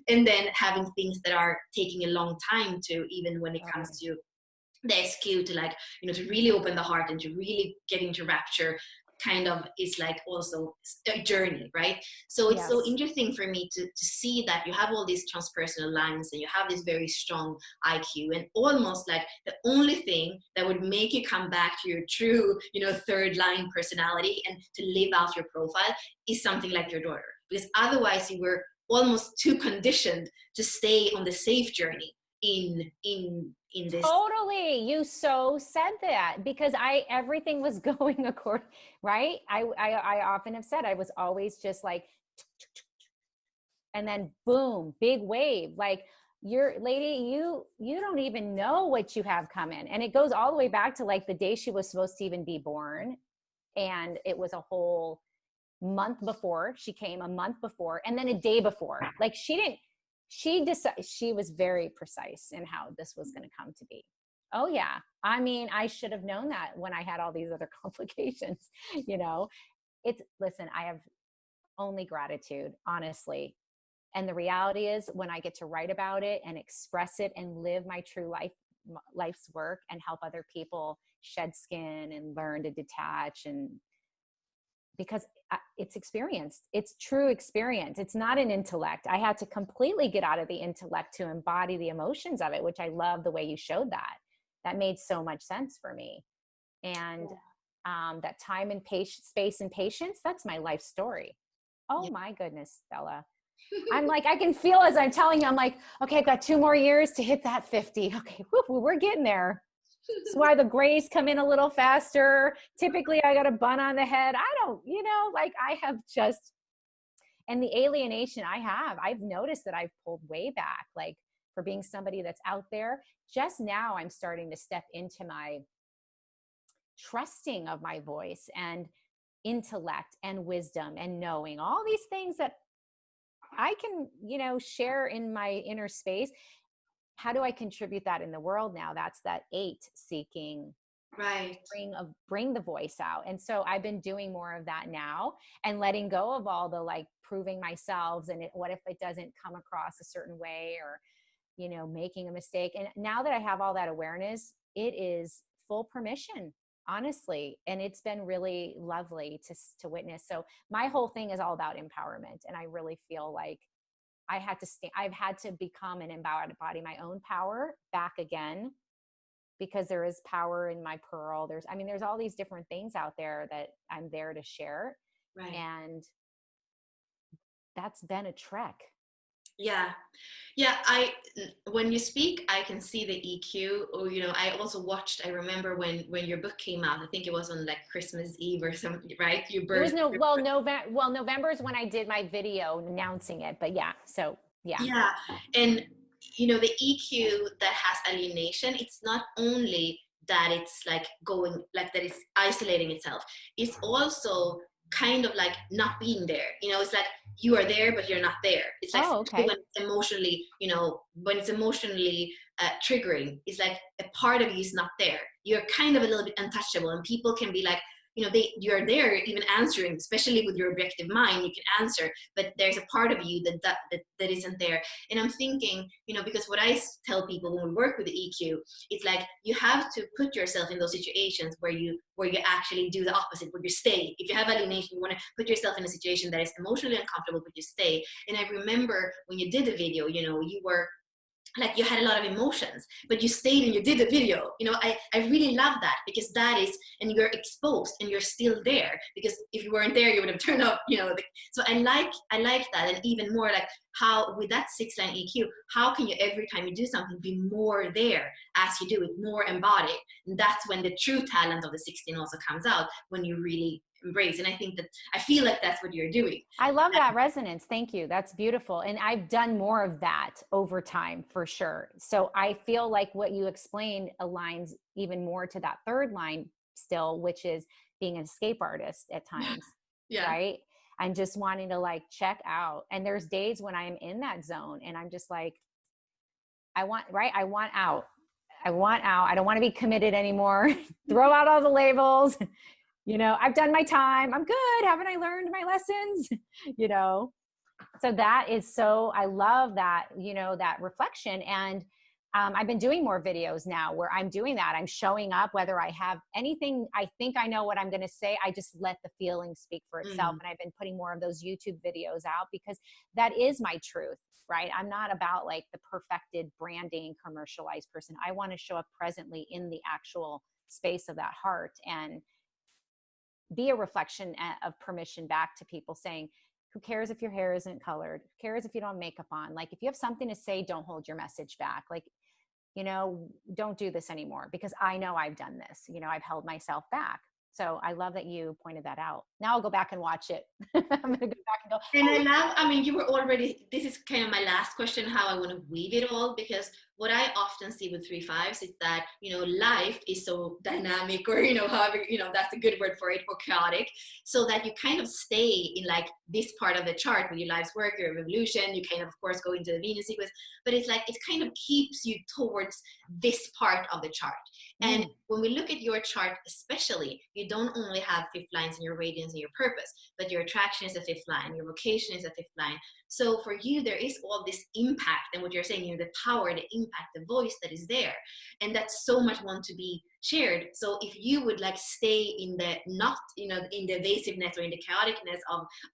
and then having things that are taking a long time to, even when it comes to the SQ, to to really open the heart and to really get into rapture, kind of is like also a journey, right? So it's so interesting for me to see that you have all these transpersonal lines, and you have this very strong IQ, and almost like the only thing that would make you come back to your true third line personality and to live out your profile is something like your daughter, because otherwise you were almost too conditioned to stay on the safe journey in this. Totally. You so said that, because everything was going according, right? I often have said I was always just like, and then boom, big wave. Like, your lady, you don't even know what you have coming. And it goes all the way back to like the day she was supposed to even be born. And it was a whole month before she came, a month before, and then a day before. Like she was very precise in how this was going to come to be. Oh yeah. I mean, I should have known that when I had all these other complications, listen, I have only gratitude, honestly. And the reality is, when I get to write about it and express it and live my true life's work and help other people shed skin and learn to detach, and because it's experienced, it's true experience. It's not an intellect. I had to completely get out of the intellect to embody the emotions of it, which I love the way you showed that. That made so much sense for me. And that time and space and patience, that's my life story. Oh my goodness, Bella. I'm like, I can feel as I'm telling you, I'm like, okay, I've got 2 more years to hit that 50. Okay, we're getting there. That's why the grays come in a little faster. Typically I got a bun on the head. I don't, I have just, and the alienation I've noticed that I've pulled way back, like for being somebody that's out there. Just now I'm starting to step into my trusting of my voice and intellect and wisdom and knowing all these things that I can, share in my inner space. How do I contribute that in the world now? That's that 8 seeking, right? Bring the voice out. And so I've been doing more of that now, and letting go of all the like proving myself and what if it doesn't come across a certain way, or, making a mistake. And now that I have all that awareness, it is full permission, honestly. And it's been really lovely to witness. So my whole thing is all about empowerment. And I really feel like I've had to become and embody my own power back again, because there is power in my pearl. There's all these different things out there that I'm there to share. Right. And that's been a trek. Yeah. Yeah, when you speak, I can see the EQ. Or I also watched. I remember when your book came out. I think it was on like Christmas Eve or something, right? You It was birthed. November is when I did my video announcing it, but yeah, so yeah. Yeah, and the EQ that has alienation, it's not only that it's like going like that, it's isolating itself. It's also kind of like not being there. It's like you are there, but you're not there. It's like Oh, especially okay. when it's emotionally, triggering. It's like a part of you is not there. You're kind of a little bit untouchable, and people can be like, you're there even answering, especially with your objective mind, you can answer, but there's a part of you that isn't there. And I'm thinking, because what I tell people when we work with the EQ, it's like you have to put yourself in those situations where you actually do the opposite, where you stay. If you have alienation, you want to put yourself in a situation that is emotionally uncomfortable, but you stay. And I remember when you did the video, you were like, you had a lot of emotions, but you stayed and you did the video. I really love that, because that is, and you're exposed and you're still there, because if you weren't there, you would have turned off. So I like that. And even more like how with that 6-line EQ, how can you every time you do something be more there as you do it, more embodied. And that's when the true talent of the 16 also comes out, when you really embrace. And I feel like that's what you're doing. I love that resonance. Thank you. That's beautiful. And I've done more of that over time for sure. So I feel like what you explained aligns even more to that third line still, which is being an escape artist at times, Yeah. right? And just wanting to like check out. And there's days when I am in that zone and I'm just like, I want, right? I want out. I want out. I don't want to be committed anymore. Throw out all the labels. I've done my time. I'm good. Haven't I learned my lessons? you know? So that is I love that, that reflection. And I've been doing more videos now where I'm doing that. I'm showing up, whether I have anything, I think I know what I'm going to say. I just let the feeling speak for itself. Mm. And I've been putting more of those YouTube videos out because that is my truth, right? I'm not about like the perfected branding, commercialized person. I want to show up presently in the actual space of that heart and be a reflection of permission back to people, saying, who cares if your hair isn't colored? Who cares if you don't have makeup on? Like, if you have something to say, don't hold your message back. Like, don't do this anymore, because I know I've done this. I've held myself back. So I love that you pointed that out. Now I'll go back and watch it. I'm going to go back and go, And you were already, this is kind of my last question, how I want to weave it all, because what I often see with 3/5s is that, life is so dynamic, or, however, that's a good word for it, or chaotic, so that you kind of stay in like this part of the chart with your life's work, your revolution, you kind of course, go into the Venus sequence, but it's like, it kind of keeps you towards this part of the chart. And when we look at your chart, especially, you don't only have fifth lines in your radiance and your purpose, but your attraction is a fifth line, your vocation is a fifth line. So for you, there is all this impact, and what you're saying, the power, the impact, the voice that is there, and that's so much want to be shared. So if you would like stay in the not, in the evasiveness or in the chaoticness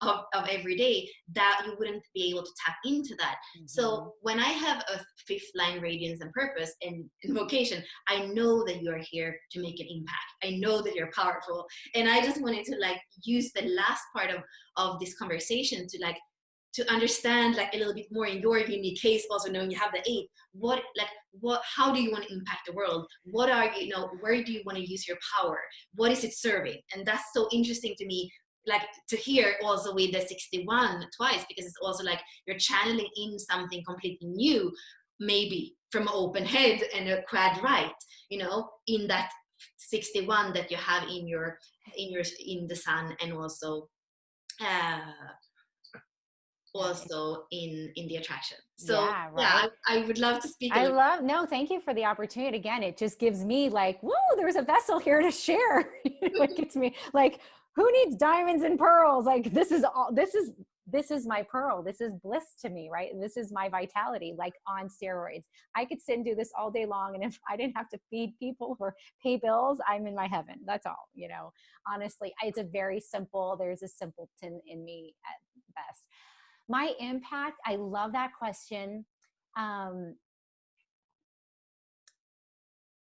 of every day, that you wouldn't be able to tap into that. So when I have a fifth line radiance and purpose and vocation, I know that you are here to make an impact. I know that you're powerful. And I just wanted to like use the last part of this conversation to understand like a little bit more in your unique case, also knowing you have the 8, how do you want to impact the world? What are where do you want to use your power? What is it serving? And that's so interesting to me, like to hear also with the 61 twice, because it's also like you're channeling in something completely new, maybe from an open head and a quad right, in that 61 that you have in the sun, and also uh in the attraction. So Yeah, right. I would love to speak a little. No, thank you for the opportunity. Again, it just gives me like, whoa, there's a vessel here to share. It gets me like, who needs diamonds and pearls? Like, this is my pearl. This is bliss to me, right? And this is my vitality, like on steroids. I could sit and do this all day long. And if I didn't have to feed people or pay bills, I'm in my heaven. That's all, honestly, it's there's a simpleton in me at best. My impact, I love that question.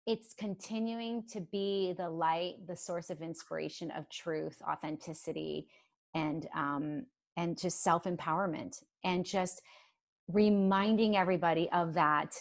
It's continuing to be the light, the source of inspiration, of truth, authenticity, and just self-empowerment, and just reminding everybody of that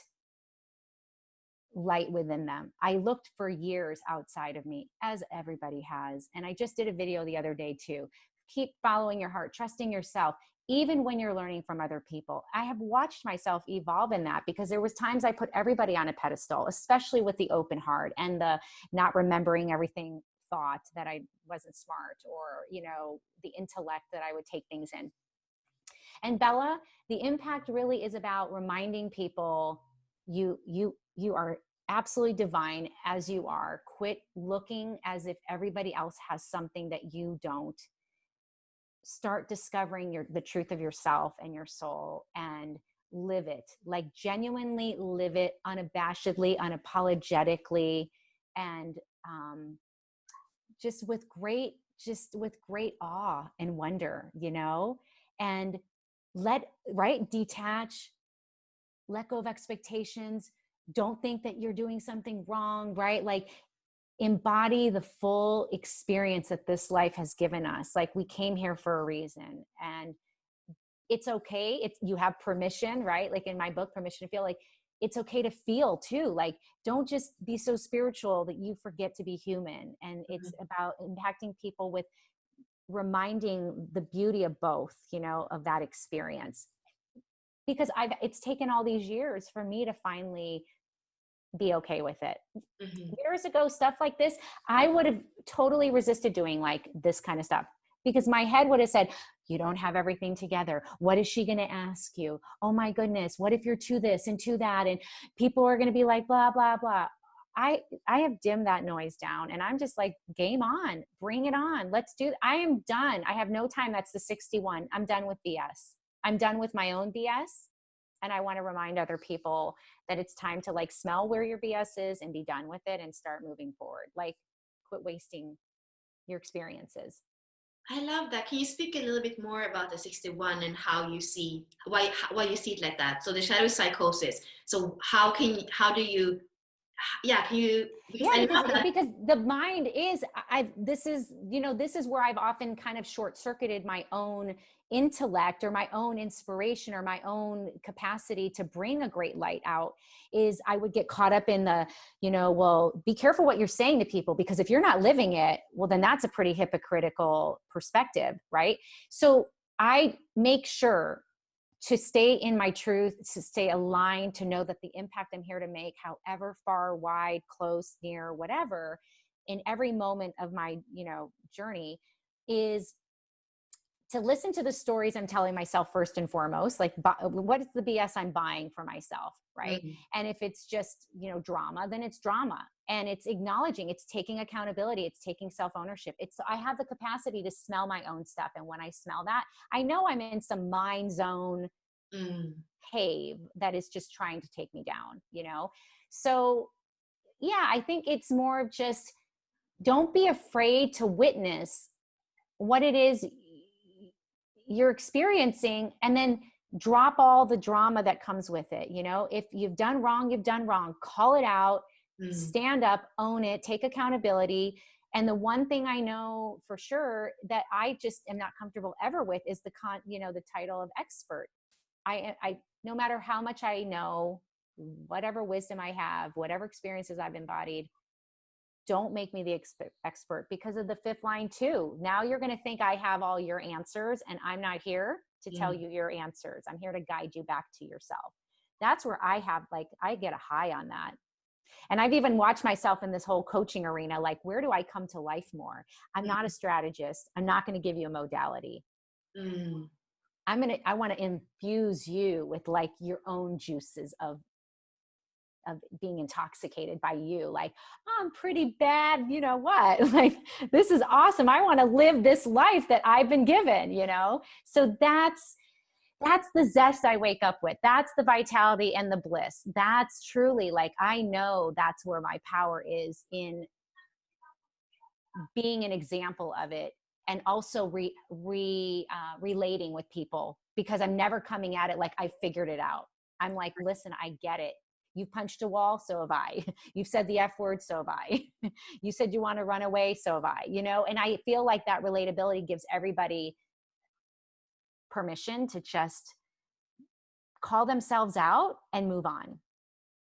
light within them. I looked for years outside of me, as everybody has. And I just did a video the other day too. Keep following your heart, trusting yourself, even when you're learning from other people. I have watched myself evolve in that, because there was times I put everybody on a pedestal, especially with the open heart and the not remembering everything thought that I wasn't smart, or, you know, the intellect that I would take things in. And Bella, the impact really is about reminding people you are absolutely divine as you are. Quit looking as if everybody else has something that you don't. Start discovering the truth of yourself and your soul, and live it. Like, genuinely live it, unabashedly, unapologetically, and just with great awe and wonder, you know. And detach, let go of expectations. Don't think that you're doing something wrong, right? Like, embody the full experience that this life has given us. Like, we came here for a reason, and it's okay. You have permission, right? Like in my book, Permission to Feel, like, it's okay to feel too. Like, don't just be so spiritual that you forget to be human. And it's about impacting people with reminding the beauty of both, you know, of that experience. Because it's taken all these years for me to finally be okay with it. Mm-hmm. Years ago, stuff like this, I would have totally resisted doing like this kind of stuff, because my head would have said, you don't have everything together. What is she going to ask you? Oh my goodness. What if you're to this and to that? And people are going to be like, blah, blah, blah. I have dimmed that noise down, and I'm just like, game on, bring it on. Let's do it. I am done. I have no time. That's the 61. I'm done with BS. I'm done with my own BS. And I want to remind other people that it's time to like smell where your BS is and be done with it and start moving forward. Like, quit wasting your experiences. I love that. Can you speak a little bit more about the 61 and how you see why you see it like that? So the shadow psychosis. So do you can you, because Yeah, I love that. because the mind is, this is, you know, this is where I've often kind of short circuited my own intellect or my own inspiration or my own capacity to bring a great light out. Is I would get caught up in the, you know, well, be careful what you're saying to people, because if you're not living it, well, then that's a pretty hypocritical perspective, right? So I make sure to stay in my truth, to stay aligned, to know that the impact I'm here to make, however far, wide, close, near, whatever, in every moment of my, you know, journey, is to listen to the stories I'm telling myself first and foremost. Like, what is the BS I'm buying for myself, right? Mm-hmm. And if it's just, you know, drama, then it's drama. And it's acknowledging, it's taking accountability, it's taking self-ownership. I have the capacity to smell my own stuff. And when I smell that, I know I'm in some mind zone cave that is just trying to take me down, you know? So yeah, I think it's more of just, don't be afraid to witness what it is you're experiencing, and then drop all the drama that comes with it. You know, if you've done wrong, you've done wrong. Call it out, stand up, own it, take accountability. And the one thing I know for sure that I just am not comfortable ever with is the title of expert. I no matter how much I know, whatever wisdom I have, whatever experiences I've embodied, don't make me the expert, because of the fifth line too. Now you're going to think I have all your answers, and I'm not here to tell you your answers. I'm here to guide you back to yourself. That's where I get a high on that. And I've even watched myself in this whole coaching arena. Like, where do I come to life more? I'm not a strategist. I'm not going to give you a modality. I want to infuse you with like your own juices of being intoxicated by you. Like, oh, I'm pretty bad. You know what? Like, this is awesome. I want to live this life that I've been given, you know? So that's the zest I wake up with. That's the vitality and the bliss. That's truly like, I know that's where my power is, in being an example of it. And also relating with people, because I'm never coming at it like I figured it out. I'm like, listen, I get it. You've punched a wall, so have I. You've said the F word, so have I. You said you want to run away, so have I. You know, and I feel like that relatability gives everybody permission to just call themselves out and move on.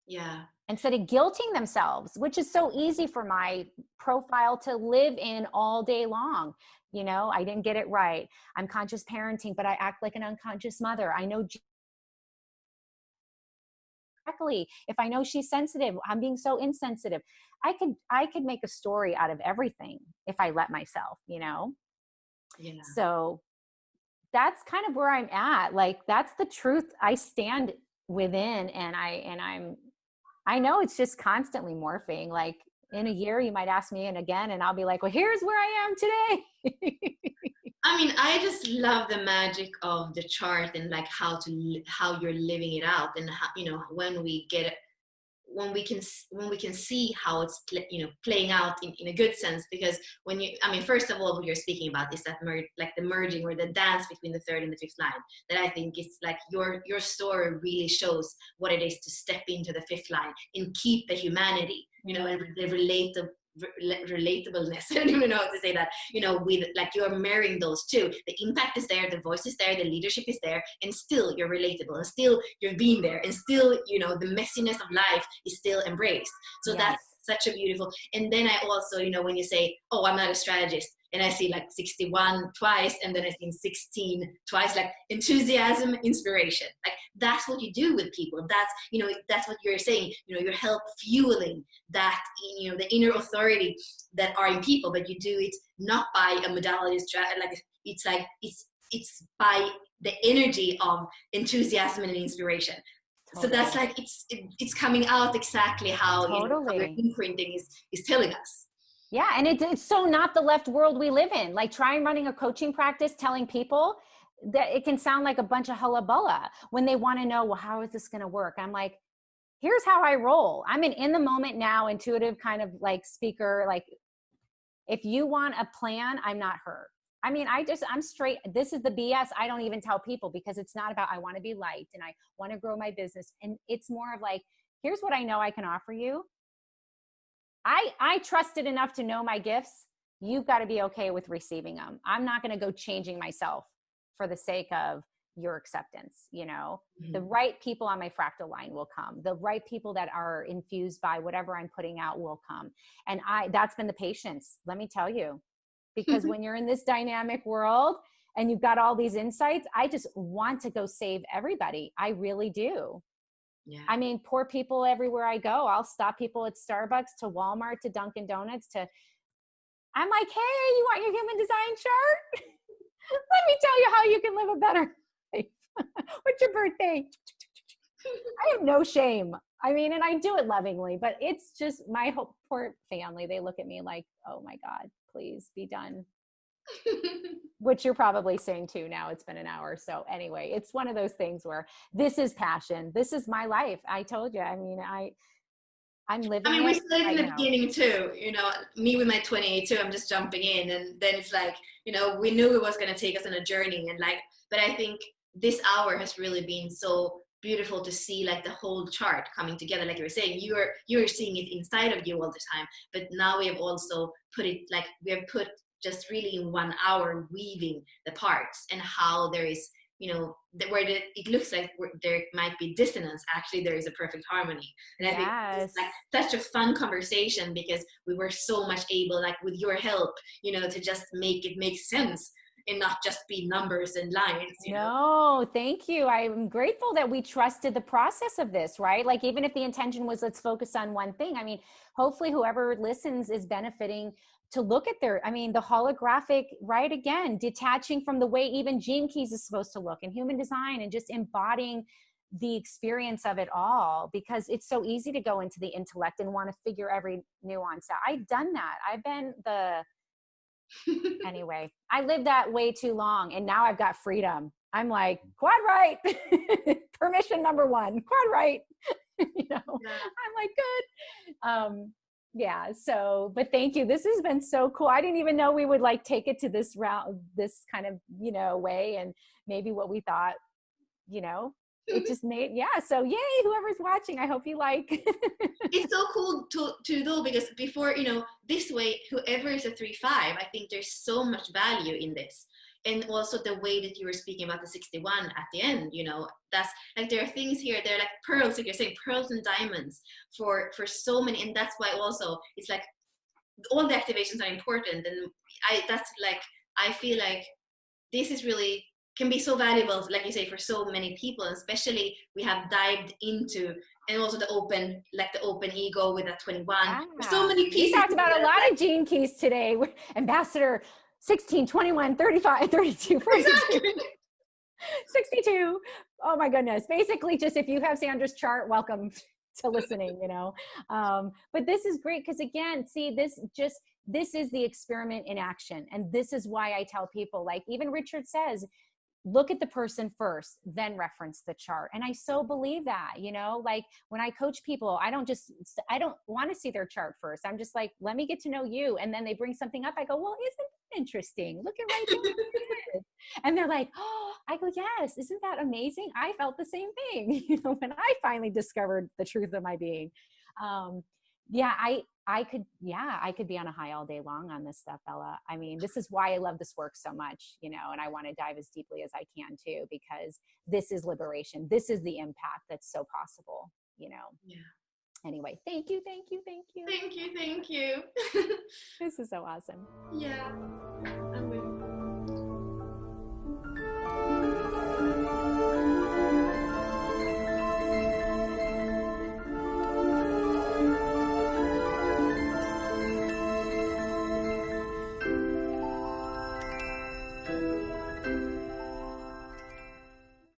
Yeah. Instead of guilting themselves, which is so easy for my profile to live in all day long. You know, I didn't get it right. I'm conscious parenting, but I act like an unconscious mother. I know correctly. If I know she's sensitive, I'm being so insensitive. I could make a story out of everything if I let myself, you know? Yeah. So that's kind of where I'm at. Like, that's the truth I stand within. I know it's just constantly morphing. Like, in a year, you might ask me and again, and I'll be like, well, here's where I am today. I mean, I just love the magic of the chart and like how you're living it out, and how, you know, when we get it, when we can see how it's playing out in a good sense. Because when you, I mean, first of all, what you're speaking about is that like the merging or the dance between the third and the fifth line, that I think is like your story really shows what it is to step into the fifth line and keep the humanity, you know, and the relatableness. I don't even know how to say that, you know, with like you're marrying those two. The impact is there, the voice is there, the leadership is there, and still you're relatable, and still you're being there, and still, you know, the messiness of life is still embraced. So Yes. that's such a beautiful. And then I also, you know, when you say, oh, I'm not a strategist, and I see like 61 twice, and then I see 16 twice, like enthusiasm, inspiration. Like that's what you do with people. That's, you know, that's what you're saying. You know, you help fueling that, you know, the inner authority that are in people, but you do it not by a modality like it's by the energy of enthusiasm and inspiration. Totally. So that's like it's coming out exactly how, totally, you know, how your imprinting is telling us. Yeah. And it's so not the left world we live in. Like, try running a coaching practice telling people that it can sound like a bunch of hullabulla when they want to know, well, how is this going to work? I'm like, here's how I roll. I'm an in the moment now, intuitive kind of like speaker. Like, if you want a plan, I'm not her. I mean, I'm straight. This is the BS I don't even tell people, because it's not about, I want to be liked and I want to grow my business. And it's more of like, here's what I know I can offer you. I trusted enough to know my gifts. You've got to be okay with receiving them. I'm not going to go changing myself for the sake of your acceptance. You know, the right people on my fractal line will come. The right people that are infused by whatever I'm putting out will come. And that's been the patience, let me tell you, because when you're in this dynamic world and you've got all these insights, I just want to go save everybody. I really do. Yeah. I mean, poor people everywhere I go. I'll stop people at Starbucks, to Walmart, to Dunkin' Donuts, I'm like, hey, you want your human design chart? Let me tell you how you can live a better life. What's your birthday? I have no shame. I mean, and I do it lovingly, but it's just my whole poor family. They look at me like, oh my God, please be done. Which you're probably saying too now. It's been an hour. So anyway, it's one of those things where this is passion. This is my life. I told you. I mean, I'm living. I mean, we said it in the beginning too, you know, me with my 28 too, I'm just jumping in, and then it's like, you know, we knew it was going to take us on a journey, and like, but I think this hour has really been so beautiful to see, like the whole chart coming together. Like you were saying, you're seeing it inside of you all the time, but now we have also put it, like we have put just really in 1 hour weaving the parts, and how there is, you know, it looks like there might be dissonance, actually there is a perfect harmony. And I think it's like such a fun conversation, because we were so much able, like with your help, you know, to just make it make sense and not just be numbers and lines. No, thank you. I'm grateful that we trusted the process of this, right? Like, even if the intention was, let's focus on one thing. I mean, hopefully whoever listens is benefiting to look at the holographic, right? Again, detaching from the way even Gene Keys is supposed to look in human design, and just embodying the experience of it all, because it's so easy to go into the intellect and want to figure every nuance out. I've done that. I've been anyway, I lived that way too long, and now I've got freedom. I'm like, quad right. Permission number 1, quad right. You know, I'm like, good. Yeah. So, but thank you. This has been so cool. I didn't even know we would like take it to this route, this kind of, you know, way, and maybe what we thought, you know, it just made, so yay, whoever's watching, I hope you like. It's so cool to do, because before, you know, this way, whoever is a 3-5, I think there's so much value in this. and also the way that you were speaking about the 61 at the end, you know, that's like, there are things here, they're like pearls, like you're saying, pearls and diamonds for so many. And that's why also it's like all the activations are important. And I feel like this is really can be so valuable, like you say, for so many people, and especially we have dived into, and also the open ego with that 21. Yeah. There's so many We pieces talked about a here, lot like, of gene keys today. Ambassador 16, 21, 35, 32, 42. exactly. 62. Oh my goodness. Basically, just if you have Sandra's chart, welcome to listening, you know. But this is great because, again, see, this is the experiment in action. And this is why I tell people, like even Richard says, look at the person first, then reference the chart. And I so believe that, you know, like when I coach people, I don't want to see their chart first. I'm just like, let me get to know you. And then they bring something up. I go, well, isn't that interesting? Look at right there. And they're like, oh, I go, yes. Isn't that amazing? I felt the same thing, you know, when I finally discovered the truth of my being. Yeah, I could be on a high all day long on this stuff, Bella. I mean, this is why I love this work so much, you know, and I want to dive as deeply as I can too, because this is liberation. This is the impact that's so possible, you know? Yeah. Anyway, thank you. Thank you. Thank you. This is so awesome. Yeah.